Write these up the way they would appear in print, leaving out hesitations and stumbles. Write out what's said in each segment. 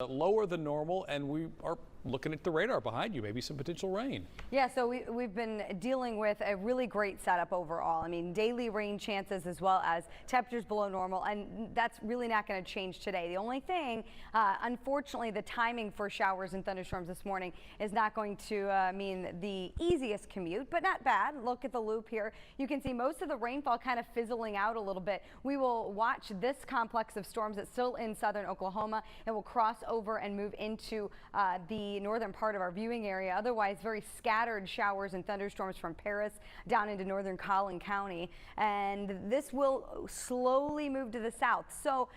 Lower than normal, and we are looking at the radar behind you, maybe some potential rain. Yeah, so we've been dealing with a really great setup overall. I mean, daily rain chances as well as temperatures below normal, and that's really not going to change today. The only thing, unfortunately, the timing for showers and thunderstorms this morning is not going to mean the easiest commute, but not bad. Look at the loop here. You can see most of the rainfall kind of fizzling out a little bit. We will watch this complex of storms that's still in southern Oklahoma. It will cross over and move into the northern part of our viewing area. Otherwise, very scattered showers and thunderstorms from Paris down into northern Collin County. And this will slowly move to the south. So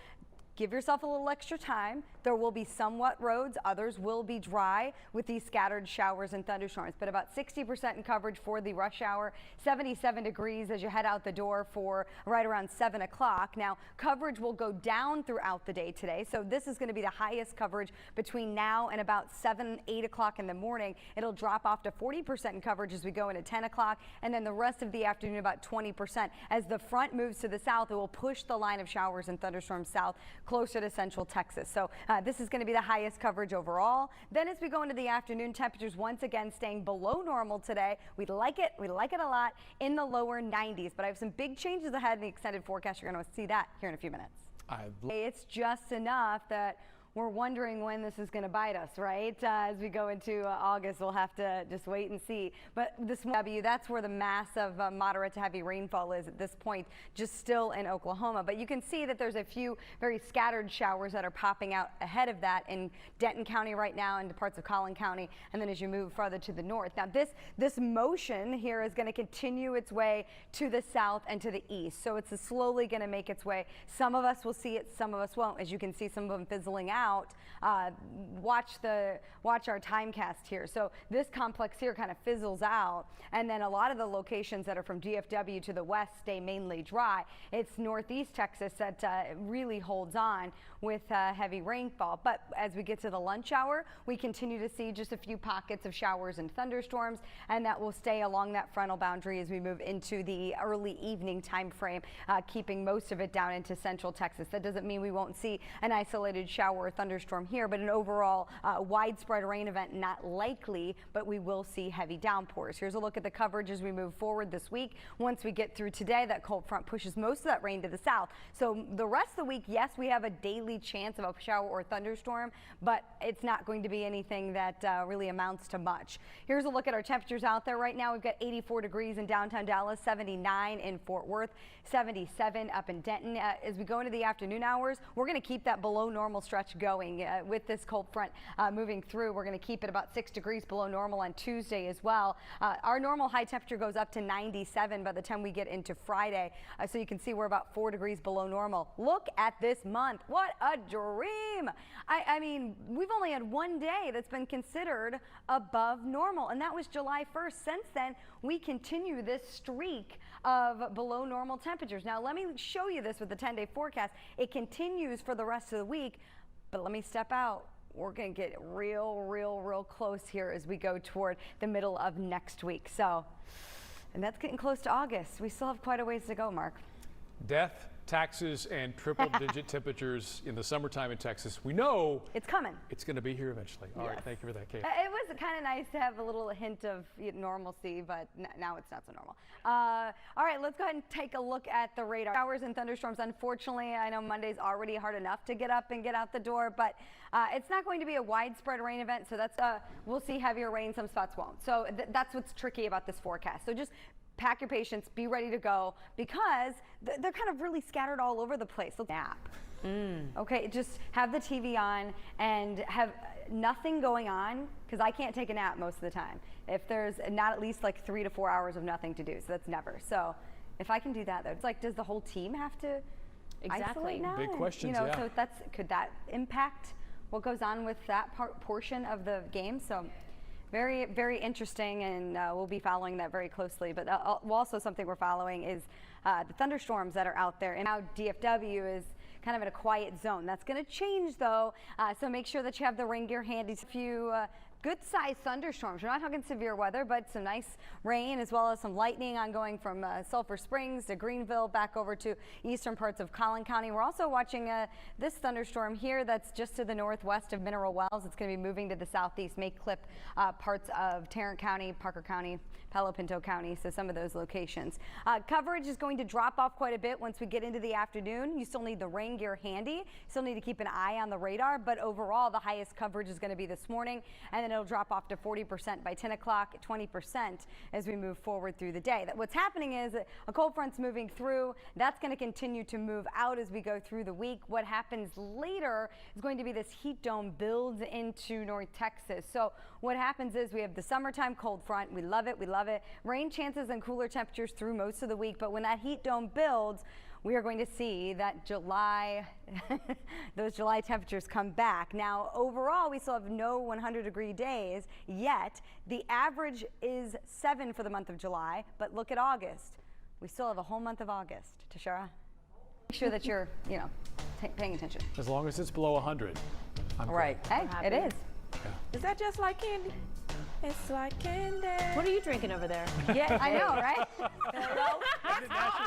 give yourself a little extra time. There will be some wet roads. Others will be dry with these scattered showers and thunderstorms, but about 60% in coverage for the rush hour, 77 degrees as you head out the door for right around 7 o'clock. Now, coverage will go down throughout the day today, so this is going to be the highest coverage between now and about 8 o'clock in the morning. It'll drop off to 40% in coverage as we go into 10 o'clock, and then the rest of the afternoon about 20%. As the front moves to the south, it will push the line of showers and thunderstorms south closer to central Texas. So this is going to be the highest coverage overall. Then as we go into the afternoon, temperatures once again staying below normal today. We like it a lot, in the lower 90s. But I have some big changes ahead in the extended forecast. You're going to see that here in a few minutes. It's just enough that we're wondering when this is going to bite us, right? As we go into August, we'll have to just wait and see. But this that's where the mass of moderate to heavy rainfall is at this point, just still in Oklahoma. But you can see that there's a few very scattered showers that are popping out ahead of that in Denton County right now and parts of Collin County. And then as you move farther to the north. Now this motion here is going to continue its way to the south and to the east. So it's slowly going to make its way. Some of us will see it, some of us won't. As you can see, some of them fizzling out. Watch our TIMECAST here. So this complex here kind of fizzles out, and then a lot of the locations that are from DFW to the west stay mainly dry. It's northeast Texas that really holds on with heavy rainfall. But as we get to the lunch hour, we continue to see just a few pockets of showers and thunderstorms, and that will stay along that frontal boundary as we move into the early evening time frame, keeping most of it down into central Texas. That doesn't mean we won't see an isolated shower or thunderstorm here, but an overall widespread rain event not likely, but we will see heavy downpours. Here's a look at the coverage as we move forward this week. Once we get through today, that cold front pushes most of that rain to the south. So the rest of the week, yes, we have a daily chance of a shower or thunderstorm, but it's not going to be anything that really amounts to much. Here's a look at our temperatures out there right now. We've got 84 degrees in downtown Dallas, 79 in Fort Worth, 77 up in Denton. As we go into the afternoon hours, we're going to keep that below normal stretch going with this cold front moving through. We're going to keep it about 6 degrees below normal on Tuesday as well. Our normal high temperature goes up to 97 by the time we get into Friday. So you can see we're about 4 degrees below normal. Look at this month. What a dream. I mean, we've only had one day that's been considered above normal, and that was July 1st. Since then, we continue this streak of below normal temperatures. Now, let me show you this with the 10-day forecast. It continues for the rest of the week. But let me step out. We're going to get real close here as we go toward the middle of next week. So, and that's getting close to August. We still have quite a ways to go, Mark. Death, taxes, and triple-digit temperatures in the summertime in Texas. We know it's coming. It's going to be here eventually. All right, thank you for that, Kate. It was kind of nice to have a little hint of normalcy, but now it's not so normal. All right, let's go ahead and take a look at the radar. Showers and thunderstorms. Unfortunately, I know Monday's already hard enough to get up and get out the door, but it's not going to be a widespread rain event, so that's we'll see heavier rain. Some spots won't. So that's what's tricky about this forecast. So just pack your patience, be ready to go, because they're kind of really scattered all over the place. So nap. Okay, just have the TV on and have nothing going on, because I can't take a nap most of the time if there's not at least like 3 to 4 hours of nothing to do. So that's never. So if I can do that, though, it's like, does the whole team have to isolate now? Big questions, you know, so could that impact what goes on with that portion of the game? So very interesting, and we'll be following that very closely. But also something we're following is the thunderstorms that are out there, and now DFW is kind of in a quiet zone. That's going to change, though, so make sure that you have the rain gear handy. A few good-sized thunderstorms. We're not talking severe weather, but some nice rain as well as some lightning ongoing from Sulphur Springs to Greenville back over to eastern parts of Collin County. We're also watching this thunderstorm here that's just to the northwest of Mineral Wells. It's going to be moving to the southeast, may clip parts of Tarrant County, Parker County, Palo Pinto County, so some of those locations. Coverage is going to drop off quite a bit once we get into the afternoon. You still need the rain gear handy. Still need to keep an eye on the radar, but overall the highest coverage is going to be this morning, and then it'll drop off to 40% by 10 o'clock, 20% as we move forward through the day. What's happening is a cold front's moving through. That's going to continue to move out as we go through the week. What happens later is going to be this heat dome builds into North Texas. So what happens is we have the summertime cold front. We love it. We love it. Rain chances and cooler temperatures through most of the week. But when that heat dome builds, we are going to see that July, those July temperatures come back. Now, overall, we still have no 100-degree days yet. The average is 7 for the month of July, but look at August. We still have a whole month of August. Tashara, make sure that you're, paying attention. As long as it's below 100. I'm right. Hey, it is. Yeah. Is that just like candy? It's like candy. What are you drinking over there? Yeah, I know, right?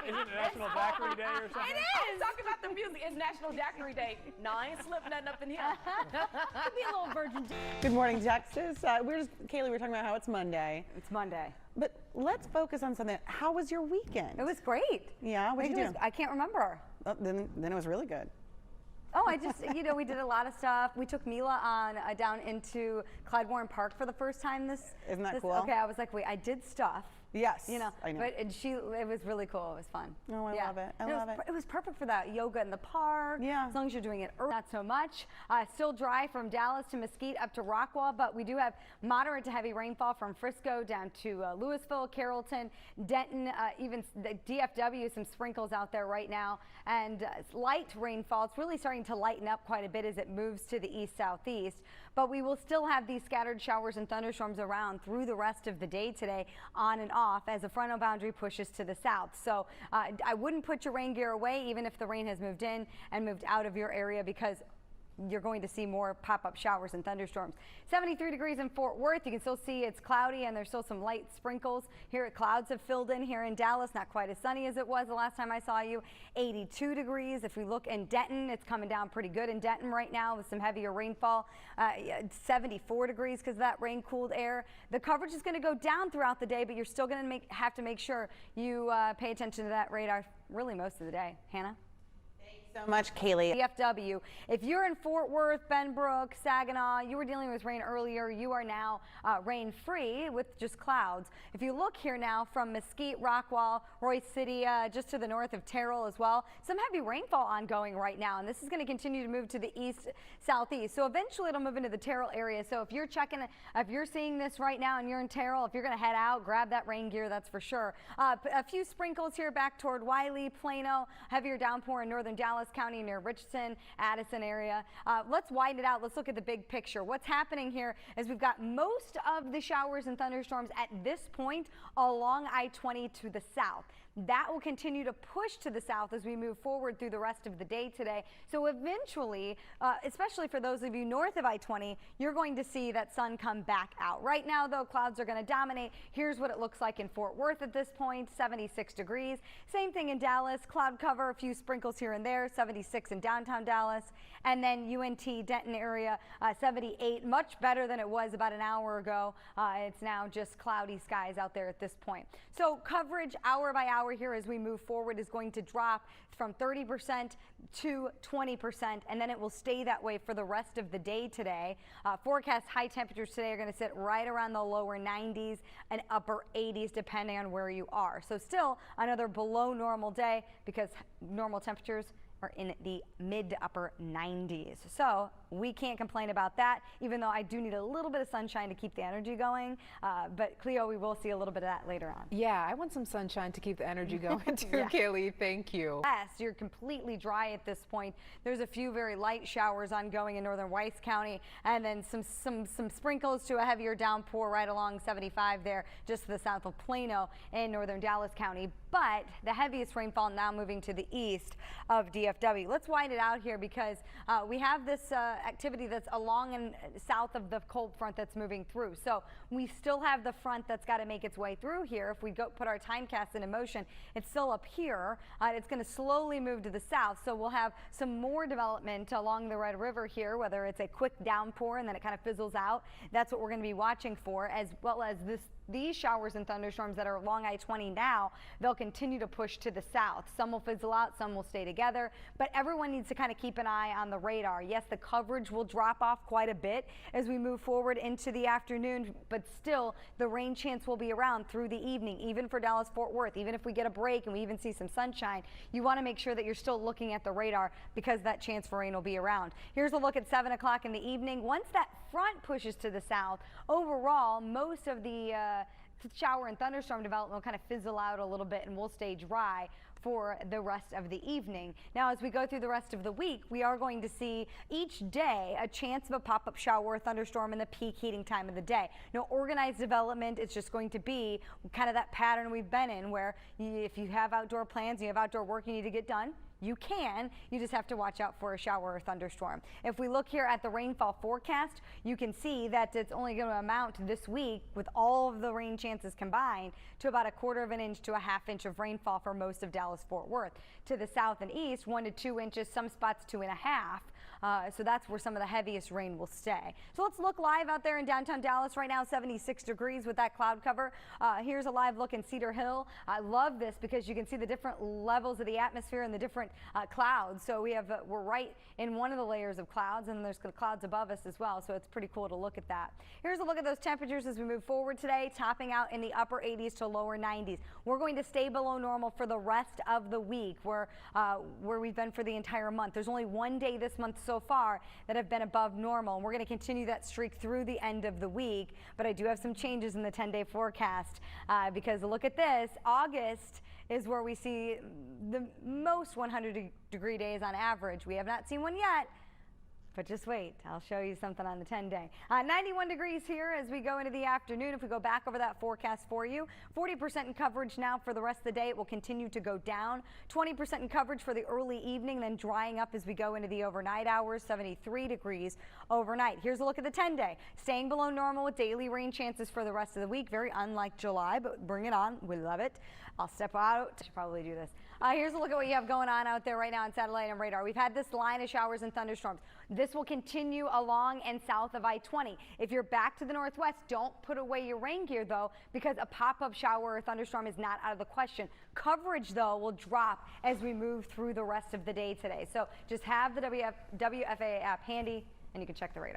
Isn't it National Daiquiri Day or something? It is. Talk about the music. It's National Daiquiri Day. No, I ain't slipped nothing up in here. Could be a little virgin. Good morning, Texas. Kaylee, we're talking about how it's Monday. It's Monday. But let's focus on something. How was your weekend? It was great. Yeah, what did you do? I can't remember. Then it was really good. Oh, I just, we did a lot of stuff. We took Mila on down into Clyde Warren Park for the first time Isn't that cool? Okay, I was like, wait, I did stuff. Yes, I know. But it was really cool. It was fun. Oh, I love it. I love it. It was perfect for that yoga in the park. Yeah. As long as you're doing it early. Not so much. Still dry from Dallas to Mesquite up to Rockwall, but we do have moderate to heavy rainfall from Frisco down to Louisville, Carrollton, Denton, even the DFW, some sprinkles out there right now, and light rainfall. It's really starting to lighten up quite a bit as it moves to the east-southeast, but we will still have these scattered showers and thunderstorms around through the rest of the day today, on and off, as the frontal boundary pushes to the south. So I wouldn't put your rain gear away even if the rain has moved in and moved out of your area, because you're going to see more pop-up showers and thunderstorms. 73 degrees in Fort Worth. You can still see it's cloudy and there's still some light sprinkles. Here clouds have filled in here in Dallas. Not quite as sunny as it was the last time I saw you. 82 degrees. If we look in Denton, it's coming down pretty good in Denton right now with some heavier rainfall. 74 degrees because of that rain-cooled air. The coverage is going to go down throughout the day, but you're still going to have to make sure you pay attention to that radar really most of the day. Hannah? So much, Kaylee. DFW. If you're in Fort Worth, Benbrook, Saginaw, you were dealing with rain earlier. You are now rain-free with just clouds. If you look here now from Mesquite, Rockwall, Royce City, just to the north of Terrell as well, some heavy rainfall ongoing right now, and this is going to continue to move to the east-southeast. So eventually it'll move into the Terrell area. So if you're seeing this right now and you're in Terrell, if you're going to head out, grab that rain gear, that's for sure. A few sprinkles here back toward Wiley, Plano, heavier downpour in northern Dallas County near Richardson, Addison area. Let's widen it out. Let's look at the big picture. What's happening here is we've got most of the showers and thunderstorms at this point along I-20 to the south. That will continue to push to the south as we move forward through the rest of the day today. So eventually, especially for those of you north of I-20, you're going to see that sun come back out. Right now, though, clouds are going to dominate. Here's what it looks like in Fort Worth at this point, 76 degrees. Same thing in Dallas, cloud cover, a few sprinkles here and there, 76 in downtown Dallas. And then U.N.T. Denton area, 78, much better than it was about an hour ago. It's now just cloudy skies out there at this point. So coverage hour by hour here as we move forward is going to drop from 30% to 20%, and then it will stay that way for the rest of the day today. Forecast high temperatures today are going to sit right around the lower 90s and upper 80s depending on where you are. So still another below normal day because normal temperatures are in the mid to upper 90s. So we can't complain about that, even though I do need a little bit of sunshine to keep the energy going. But Cleo, we will see a little bit of that later on. Yeah, I want some sunshine to keep the energy going too, Yeah. Kalee. Thank you. Yes, you're completely dry at this point. There's a few very light showers ongoing in northern Weiss County, and then some sprinkles to a heavier downpour right along 75 there, just to the south of Plano in northern Dallas County. But the heaviest rainfall now moving to the east of DFW. Let's widen it out here because we have this activity that's along and south of the cold front that's moving through. So we still have the front that's got to make its way through here. If we go put our TIMECAST into motion, it's still up here. It's going to slowly move to the south. So we'll have some more development along the Red River here, whether it's a quick downpour and then it kind of fizzles out. That's what we're going to be watching for, as well as these showers and thunderstorms that are along I-20 now. They'll continue to push to the south. Some will fizzle out, some will stay together, but everyone needs to kind of keep an eye on the radar. Yes, the coverage will drop off quite a bit as we move forward into the afternoon, but still the rain chance will be around through the evening, even for Dallas-Fort Worth. Even if we get a break and we even see some sunshine, you want to make sure that you're still looking at the radar because that chance for rain will be around. Here's a look at 7 o'clock in the evening. Once that front pushes to the south, overall, most of the shower and thunderstorm development will kind of fizzle out a little bit and we'll stay dry for the rest of the evening. Now, as we go through the rest of the week, we are going to see each day a chance of a pop-up shower or thunderstorm in the peak heating time of the day. No organized development. It's just going to be kind of that pattern we've been in where if you have outdoor plans, you have outdoor work you need to get done, you can. You just have to watch out for a shower or thunderstorm. If we look here at the rainfall forecast, you can see that it's only going to amount this week, with all of the rain chances combined, to about 1/4 inch to 1/2 inch of rainfall for most of Dallas-Fort Worth. To the south and east, 1 to 2 inches, some spots 2.5. So that's where some of the heaviest rain will stay. So let's look live out there in downtown Dallas right now, 76 degrees with that cloud cover. Here's a live look in Cedar Hill. I love this because you can see the different levels of the atmosphere and the different clouds. So we're right in one of the layers of clouds, and there's clouds above us as well. So it's pretty cool to look at that. Here's a look at those temperatures as we move forward today, topping out in the upper 80s to lower 90s. We're going to stay below normal for the rest of the week, where we've been for the entire month. There's only one day this month so far that have been above normal, and we're going to continue that streak through the end of the week. But I do have some changes in the 10-day forecast because look at this. August is where we see the most 100-degree days on average. We have not seen one yet, but just wait. I'll show you something on the 10-day. 91 degrees here as we go into the afternoon. If we go back over that forecast for you, 40% in coverage now for the rest of the day. It will continue to go down. 20% in coverage for the early evening, then drying up as we go into the overnight hours, 73 degrees overnight. Here's a look at the 10-day. Staying below normal with daily rain chances for the rest of the week. Very unlike July, but bring it on. We love it. I'll step out. I should probably do this. Here's a look at what you have going on out there right now on satellite and radar. We've had this line of showers and thunderstorms. This will continue along and south of I-20. If you're back to the northwest, don't put away your rain gear, though, because a pop-up shower or thunderstorm is not out of the question. Coverage, though, will drop as we move through the rest of the day today. So just have the WFAA app handy, and you can check the radar.